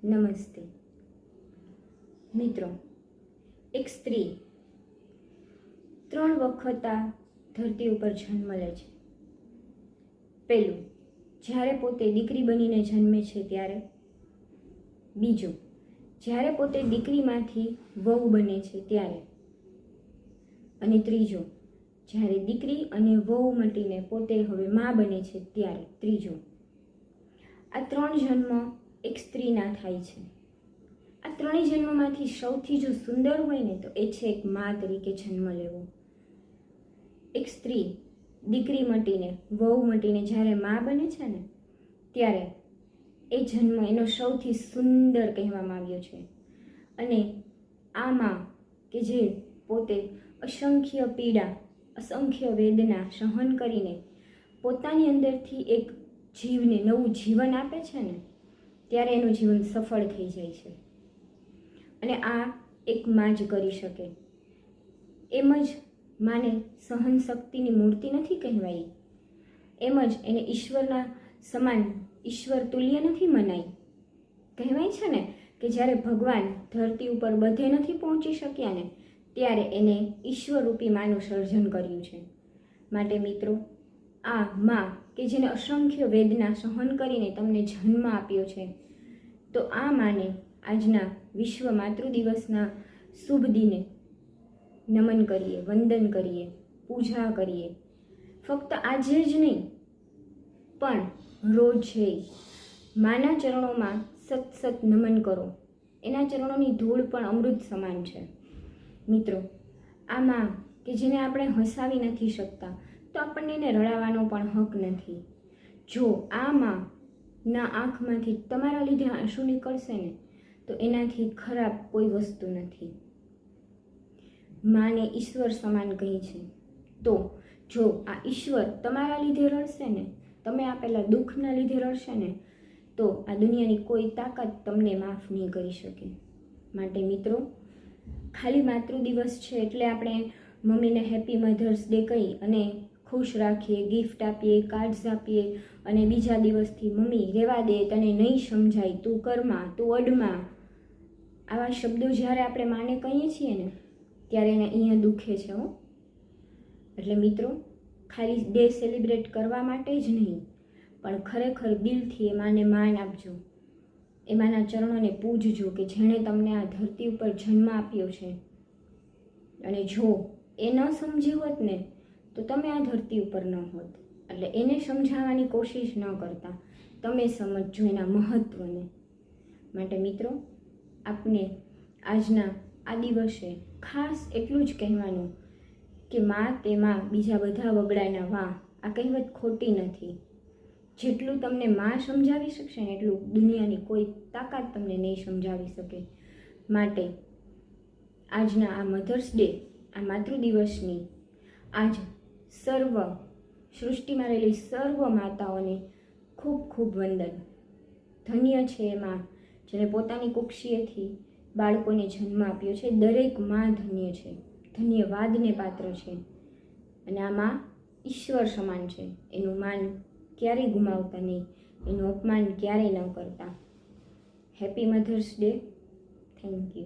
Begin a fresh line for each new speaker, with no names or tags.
નમસ્તે મિત્રો, એક સ્ત્રી 3 વખત આ ધરતી ઉપર જન્મ લે છે. પહેલું, જ્યારે પોતે દીકરી બનીને જન્મે છે ત્યારે. બીજું, જ્યારે પોતે દીકરીમાંથી વહુ બને છે ત્યારે. અને ત્રીજો, જ્યારે દીકરી અને વહુ મટીને પોતે હવે મા બને છે ત્યારે. ત્રીજો, આ 3 જન્મ એક સ્ત્રીના થાય છે. આ 3 જન્મમાંથી સૌથી જો સુંદર હોય ને તો એ છે એક મા તરીકે જન્મ લેવો. એક સ્ત્રી દીકરી મટીને વહુ મટીને જ્યારે મા બને છે ને ત્યારે એ જન્મ એનો સૌથી સુંદર કહેવામાં આવ્યો છે. અને આ મા કે જે પોતે અસંખ્ય પીડા, અસંખ્ય વેદના સહન કરીને પોતાની અંદરથી એક જીવને નવું જીવન આપે છે ને ત્યારે એનું જીવન સફળ થઈ જાય છે. અને આ એક મા જ કરી શકે. એમ જ માને સહન શક્તિની મૂર્તિ નથી કહેવાઈ, એમ જ એને ઈશ્વરના સમાન, ઈશ્વર તુલ્ય નથી મનાઈ. કહેવાય છે ને કે જ્યારે ભગવાન ધરતી ઉપર બધે નથી પહોંચી શક્યા ને ત્યારે એને ઈશ્વરરૂપી માનું સર્જન કર્યું છે. માટે મિત્રો, આ મા કે જેને અસંખ્ય વેદના સહન કરીને તમને જન્મ આપ્યો છે, તો આ માને આજના વિશ્વ માતૃ દિવસના શુભ દિને નમન કરીએ, વંદન કરીએ, પૂજા કરીએ. ફક્ત આજે જ નહીં પણ રોજે માના ચરણોમાં સતત નમન કરો. એના ચરણોની ધૂળ પણ અમૃત સમાન છે. મિત્રો, આ મા કે જેને આપણે હસાવી નથી શકતા તો આપણને એને રડાવવાનો પણ હક નથી. જો આ મા ના આંખમાંથી તમારા લીધે આંસુ નીકળશે ને તો એનાથી ખરાબ કોઈ વસ્તુ નથી. માને ઈશ્વર સમાન કહી છે, તો જો આ ઈશ્વર તમારા લીધે રડશે ને, તમે આપેલા દુઃખના લીધે રડશે ને તો આ દુનિયાની કોઈ તાકાત તમને માફ નહીં કરી શકે. માટે મિત્રો, ખાલી માતૃ દિવસ છે એટલે આપણે મમ્મીને હેપી મધર્સ ડે કહી અને ખુશ રાખીએ, ગિફ્ટ આપીએ, કાર્ડ્સ આપીએ અને બીજા દિવસથી મમ્મી રહેવા દે, તને નહીં સમજાય, તું કરમાં, તું અડમાં, આવા શબ્દો જ્યારે આપણે માને કહીએ છીએ ને ત્યારે એને અહીંયા દુખે છે હો. એટલે મિત્રો, ખાલી ડે સેલિબ્રેટ કરવા માટે જ નહીં પણ ખરેખર દિલથી એ માને માન આપજો, એમાંના ચરણોને પૂજજો કે જેણે તમને આ ધરતી ઉપર જન્મ આપ્યો છે. અને જો એ ન સમજી હોત ને તો તમે આ ધરતી ઉપર ન હોત. એટલે એને સમજાવવાની કોશિશ ન કરતા, તમે સમજજો એના મહત્ત્વને. માટે મિત્રો, આપને આજના આ દિવસે ખાસ એટલું જ કહેવાનું કે મા તે મા, બીજા બધા વગડાના વા. આ કહેવત ખોટી નથી. જેટલું તમને મા સમજાવી શકશે ને એટલું દુનિયાની કોઈ તાકાત તમને નહીં સમજાવી શકે. માટે આજના આ મધર્સ ડે, આ માતૃ દિવસની આજ સર્વ સૃષ્ટિમાં રહેલી સર્વ માતાઓને ખૂબ ખૂબ વંદન. ધન્ય છે એ મા જેને પોતાની કુક્ષીએથી બાળકોને જન્મ આપ્યો છે. દરેક મા ધન્ય છે, ધન્યવાદને પાત્ર છે. અને આ મા ઈશ્વર સમાન છે. એનું માન ક્યારેય ગુમાવતા નહીં, એનું અપમાન ક્યારેય ન કરતા. Happy mother's day. Thank you.